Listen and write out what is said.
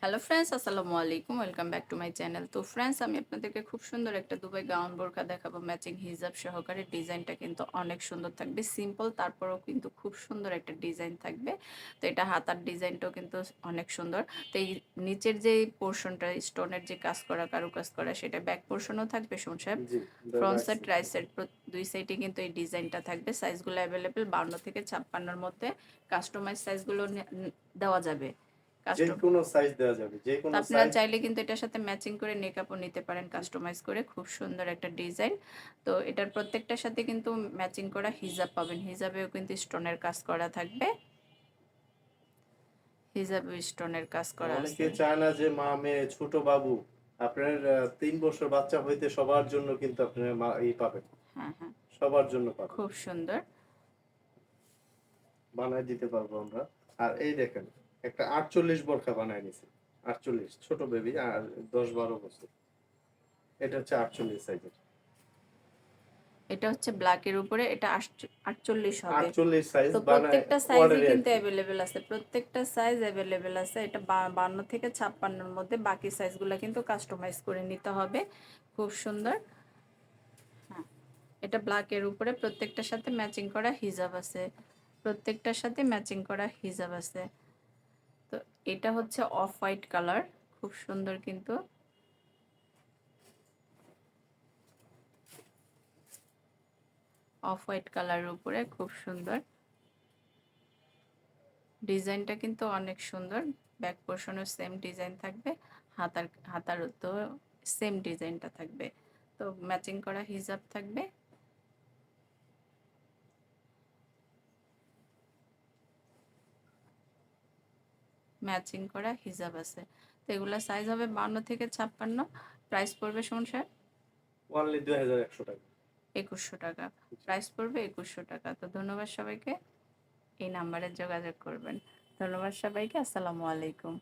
Hello friends, আসসালামু আলাইকুম। Welcome back to my channel. তো ফ্রেন্ডস, আমি আপনাদেরকে খুব সুন্দর একটা দুবাই গাউন বোরকা দেখাবো ম্যাচিং হিজাব সহকারে। ডিজাইনটা কিন্তু অনেক সুন্দর থাকবে, সিম্পল, তারপরেও কিন্তু খুব সুন্দর একটা ডিজাইন থাকবে। তো এটা হাতার ডিজাইনটাও কিন্তু অনেক সুন্দর। তো এই নিচের যে পোর্শনটা স্টোনের যে কাজ করা, কারুকাজ করা, সেটা ব্যাক পোর্শনও থাকবে শুন সাহেব। জি, ফ্রন্ট সাইড, রাখছি। রাইট সাইড দুই সাইডে কিন্তু এই ডিজাইনটা থাকবে। সাইজগুলো অ্যাভেলেবেল 52 থেকে 56-র মধ্যে। কাস্টমাইজ সাইজগুলো দেওয়া যাবে। যেকোনো সাইজ দেওয়া যাবে, তো যেকোনো আপনারা সাইজ। চাইলে কিন্তু এটার সাথে ম্যাচিং করে নেকআপও নিতে পারেন, কাস্টমাইজ করে। খুব সুন্দর একটা ডিজাইন। তো এটার প্রত্যেকটার সাথে কিন্তু ম্যাচিং করা হিজাব পাবেন। হিজাবেও কিন্তু স্টোনের কাজ করা থাকবে। হিজাবেও স্টোনের কাজ করা অনেকে আছে। চায় না যে মা মেয়ে ছোট বাবু, আপনার 3 বছর বাচ্চা হইতে সবার জন্য কিন্তু আপনার পাবেন, হ্যাঁ, হ্যাঁ, সবার জন্য পাবেন, খুব সুন্দর। বানায় দিতে পারবো আমরা। আর এই দেখেন, একটা 48 বোরখা বানায় নিছি। 48 ছোট বেবি, আর 10-12 বছর। এটা হচ্ছে 48 সাইজের। এটা হচ্ছে ব্ল্যাকের উপরে, এটা 48 হবে। 48 সাইজ তো বানায় প্রত্যেকটা সাইজই অর্ডারে আর কিন্তু কি। অ্যাভেলেবেল আছে, প্রত্যেকটা সাইজ অ্যাভেলেবেল আছে। এটা 52 থেকে 56-র মধ্যে। বাকি সাইজগুলো কিন্তু কাস্টমাইজ করে নিতে হবে। খুব সুন্দর। হ্যাঁ, এটা ব্ল্যাকের উপরে প্রত্যেকটার সাথে ম্যাচিং করা হিজাব আছে। প্রত্যেকটার সাথে ম্যাচিং করা হিজাব আছে। তো এটা হচ্ছে অফ হোয়াইট কালার, খুব সুন্দর কিন্তু। অফ হোয়াইট কালারের উপরে খুব সুন্দর ডিজাইনটা কিন্তু অনেক সুন্দর। ব্যাক পোর্শনও সেম ডিজাইন থাকবে। হাতার তো সেম ডিজাইনটা থাকবে। তো ম্যাচিং করা হিজাব থাকবে। ম্যাচিং করা হিজাব আছে। তো এগুলা সাইজ হবে 52 থেকে 56। প্রাইস পড়বে সংসার অনলি 2100 টাকা। 2100 টাকা। প্রাইস পড়বে 2100 টাকা। তো ধন্যবাদ সবাইকে। এই নাম্বারে যোগাযোগ করবেন। ধন্যবাদ সবাইকে। আসসালামু আলাইকুম।